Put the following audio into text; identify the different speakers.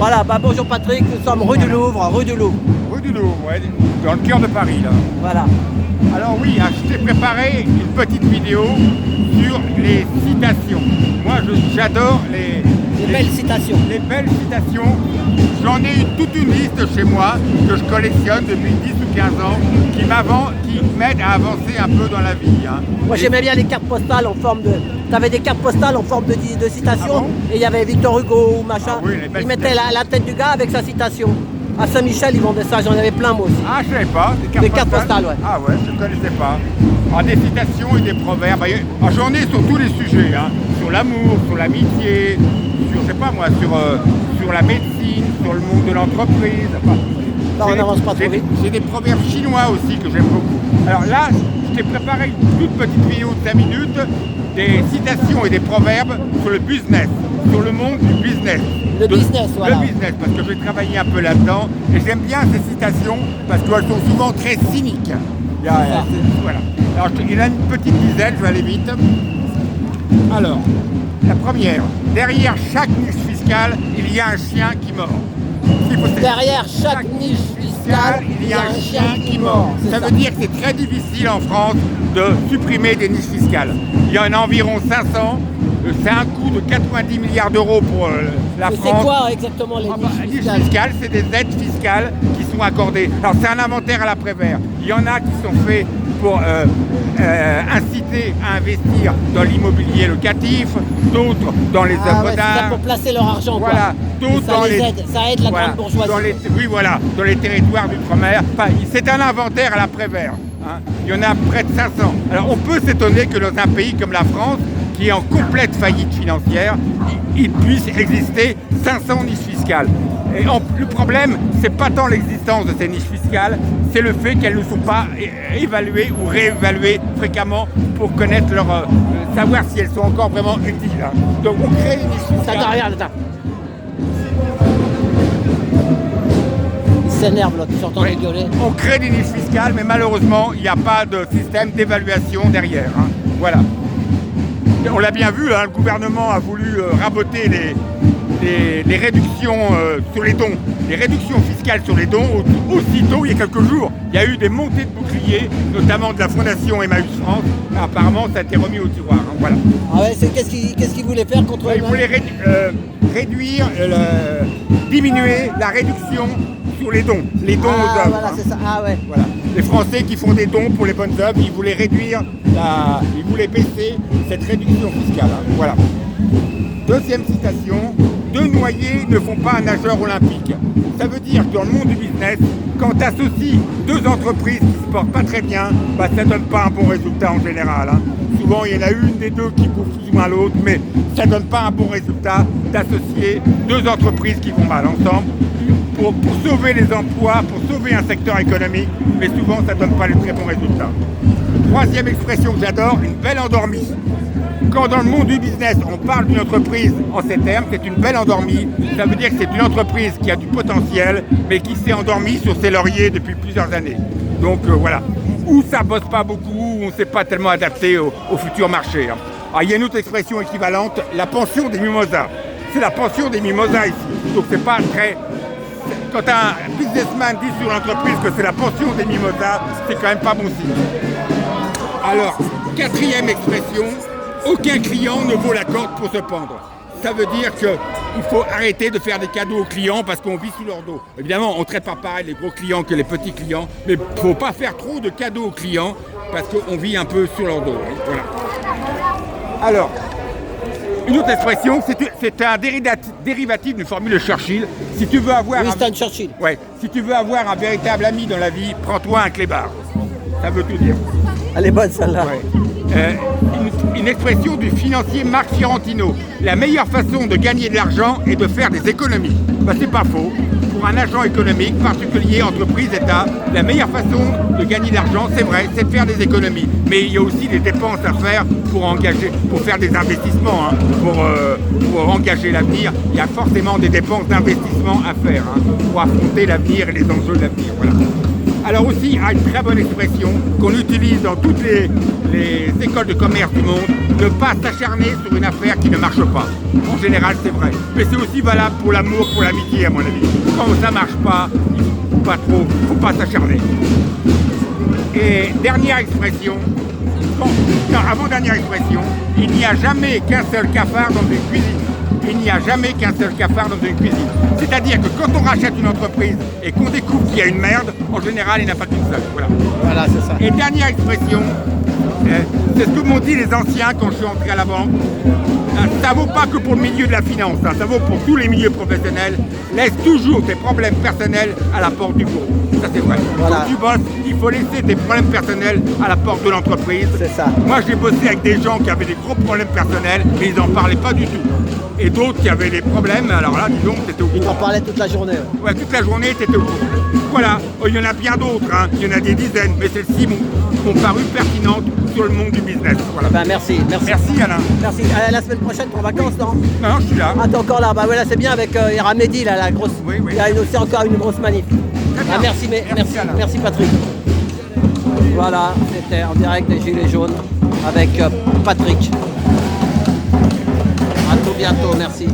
Speaker 1: Voilà, bah bonjour Patrick, nous sommes rue du Louvre, rue du Louvre.
Speaker 2: Rue du Louvre, ouais, dans le cœur de Paris, là.
Speaker 1: Voilà.
Speaker 2: Alors oui, je t'ai préparé une petite vidéo sur les citations. Moi, j'adore les
Speaker 1: belles citations.
Speaker 2: Les belles citations. J'en ai toute une liste chez moi que je collectionne depuis 10 ou 15 ans qui m'aident à avancer un peu dans la vie. Hein.
Speaker 1: Moi j'aimais bien les cartes postales en forme de... T'avais des cartes postales en forme de citations,
Speaker 2: ah bon
Speaker 1: et il y avait Victor Hugo ou machin.
Speaker 2: Ah oui,
Speaker 1: ils mettaient la tête du gars avec sa citation. À Saint-Michel, ils vendaient ça, j'en avais plein moi aussi.
Speaker 2: Ah, je savais pas,
Speaker 1: des cartes postales, ouais.
Speaker 2: Ah ouais, je ne connaissais pas. Alors, des citations et des proverbes. Alors, j'en ai sur tous les sujets, hein. Sur l'amour, sur l'amitié, sur, je sais pas moi, sur la médecine, sur le monde de l'entreprise. Enfin,
Speaker 1: là, on n'avance pas trop vite.
Speaker 2: J'ai des proverbes chinois aussi que j'aime beaucoup. Alors là, je t'ai préparé une toute petite vidéo de 5 minutes, des citations et des proverbes sur le business, sur le monde du business.
Speaker 1: Voilà.
Speaker 2: Le business, parce que j'ai travaillé un peu là-dedans et j'aime bien ces citations parce qu'elles sont souvent très cyniques. Voilà. Alors il y en a une petite dizaine, je vais aller vite. Alors, la première, derrière chaque niche fiscale, il y a un chien qui mord.
Speaker 1: Derrière chaque niche fiscale,
Speaker 2: il y a un chien qui mord. Ça veut dire que c'est très difficile en France de supprimer des niches fiscales. Il y en a environ 500. C'est un coût de 90 milliards d'euros pour la France.
Speaker 1: C'est quoi exactement les niches fiscales?
Speaker 2: C'est des aides fiscales qui sont accordées. Alors c'est un inventaire à l'après-vert. Il y en a qui sont faits pour inciter à investir dans l'immobilier locatif, d'autres dans les œuvres d'art.
Speaker 1: C'est pour placer leur argent.
Speaker 2: Voilà. D'autres dans les aides.
Speaker 1: Ça aide la grande bourgeoisie.
Speaker 2: Oui, voilà, dans les territoires d'outre-mer. Enfin, c'est un inventaire à l'après-vert. Hein. Il y en a près de 500. Alors on peut s'étonner que dans un pays comme la France, qui est en complète faillite financière, il puisse exister 500 niches fiscales. Et le problème, c'est pas tant l'existence de ces niches fiscales, c'est le fait qu'elles ne sont pas évaluées ou réévaluées fréquemment pour connaître savoir si elles sont encore vraiment utiles. Hein. Donc on crée des niches fiscales.
Speaker 1: Attends. Il s'énerve là, tu s'entends rigoler.
Speaker 2: On crée des niches fiscales, mais malheureusement, il n'y a pas de système d'évaluation derrière. Hein. Voilà. On l'a bien vu, hein, le gouvernement a voulu raboter les réductions sur les dons, les réductions fiscales sur les dons. Aussitôt, il y a quelques jours, il y a eu des montées de boucliers, notamment de la Fondation Emmaüs France. Apparemment, ça a été remis au tiroir. Hein, voilà.
Speaker 1: Ah ouais, qu'est-ce qu'ils voulaient faire contre
Speaker 2: Ils voulaient diminuer la réduction sur les dons aux œuvres.
Speaker 1: Voilà, c'est ça. Ah ouais.
Speaker 2: Voilà. Les Français qui font des dons pour les bonnes œuvres, ils voulaient ils voulaient baisser cette réduction fiscale. Hein. Voilà. Deuxième citation, 2 noyés ne font pas un nageur olympique. Ça veut dire que dans le monde du business, quand tu associes 2 entreprises qui ne se portent pas très bien, ça ne donne pas un bon résultat en général. Hein. Souvent, il y en a une des deux qui couvre plus ou moins l'autre, mais ça ne donne pas un bon résultat d'associer 2 entreprises qui vont mal ensemble pour sauver les emplois, pour sauver un secteur économique, mais souvent, ça ne donne pas de très bons résultats. Troisième expression que j'adore, une belle endormie. Quand dans le monde du business, on parle d'une entreprise en ces termes, c'est une belle endormie. Ça veut dire que c'est une entreprise qui a du potentiel, mais qui s'est endormie sur ses lauriers depuis plusieurs années. Donc voilà. Ou ça bosse pas beaucoup, ou on ne s'est pas tellement adapté au futur marché. Hein. Alors, il y a une autre expression équivalente, la pension des mimosas. C'est la pension des mimosas ici. Donc c'est pas très... Quand un businessman dit sur l'entreprise que c'est la pension des mimosas, c'est quand même pas bon signe. Alors, quatrième expression, aucun client ne vaut la corde pour se pendre. Ça veut dire qu'il faut arrêter de faire des cadeaux aux clients parce qu'on vit sous leur dos. Évidemment, on ne traite pas pareil les gros clients que les petits clients, mais il ne faut pas faire trop de cadeaux aux clients parce qu'on vit un peu sur leur dos. Voilà. Alors, une autre expression, c'est un dérivatif d'une formule de Churchill. Si tu veux avoir
Speaker 1: Churchill.
Speaker 2: Ouais, si tu veux avoir un véritable ami dans la vie, prends-toi un clébard. Ça veut tout dire.
Speaker 1: Elle est bonne celle-là.
Speaker 2: Ouais. Une expression du financier Marc Fiorentino. La meilleure façon de gagner de l'argent est de faire des économies. C'est pas faux. Pour un agent économique, particulier, entreprise, État, la meilleure façon de gagner de l'argent, c'est vrai, c'est de faire des économies. Mais il y a aussi des dépenses à faire pour faire des investissements, hein, pour engager l'avenir. Il y a forcément des dépenses d'investissement à faire, hein, pour affronter l'avenir et les enjeux de l'avenir. Voilà. Alors aussi, a une très bonne expression qu'on utilise dans toutes les écoles de commerce du monde, ne pas s'acharner sur une affaire qui ne marche pas. En général, c'est vrai. Mais c'est aussi valable pour l'amour, pour l'amitié, à mon avis. Quand ça ne marche pas, il ne faut pas s'acharner. Et dernière expression, avant-dernière expression, il n'y a jamais qu'un seul cafard dans une cuisine. Il n'y a jamais qu'un seul cafard dans une cuisine. C'est-à-dire que quand on rachète une entreprise et qu'on découvre qu'il y a une merde, en général, il n'y en a pas qu'une seule.
Speaker 1: Voilà, c'est ça.
Speaker 2: Et dernière expression, c'est ce que m'ont dit les anciens quand je suis entré à la banque. Ça vaut pas que pour le milieu de la finance, ça vaut pour tous les milieux professionnels. Laisse toujours tes problèmes personnels à la porte du bureau. Ça c'est vrai.
Speaker 1: Voilà.
Speaker 2: Quand tu bosses, il faut laisser tes problèmes personnels à la porte de l'entreprise.
Speaker 1: C'est ça.
Speaker 2: Moi j'ai bossé avec des gens qui avaient des gros problèmes personnels, mais ils n'en parlaient pas du tout. Et d'autres qui avaient des problèmes, alors là, disons, t'étais au courant.
Speaker 1: Ils en parlaient toute la journée.
Speaker 2: Ouais, toute la journée, t'étais au courant. Voilà, il y en a bien d'autres, hein. Il y en a des dizaines, mais celles-ci m'ont paru pertinentes sur le monde du business. Voilà.
Speaker 1: Ben, merci.
Speaker 2: Merci Alain.
Speaker 1: Merci. La semaine prochaine pour vacances, non?
Speaker 2: Non, je suis là.
Speaker 1: Ah, t'es encore là. Bah voilà, c'est bien avec Mehdi, là, la grosse.
Speaker 2: Oui.
Speaker 1: Il y a aussi encore une grosse manif.
Speaker 2: Très bien.
Speaker 1: Ah, merci,
Speaker 2: Alain.
Speaker 1: merci Patrick. Voilà, c'était en direct des Gilets jaunes avec Patrick. À tout bientôt, merci.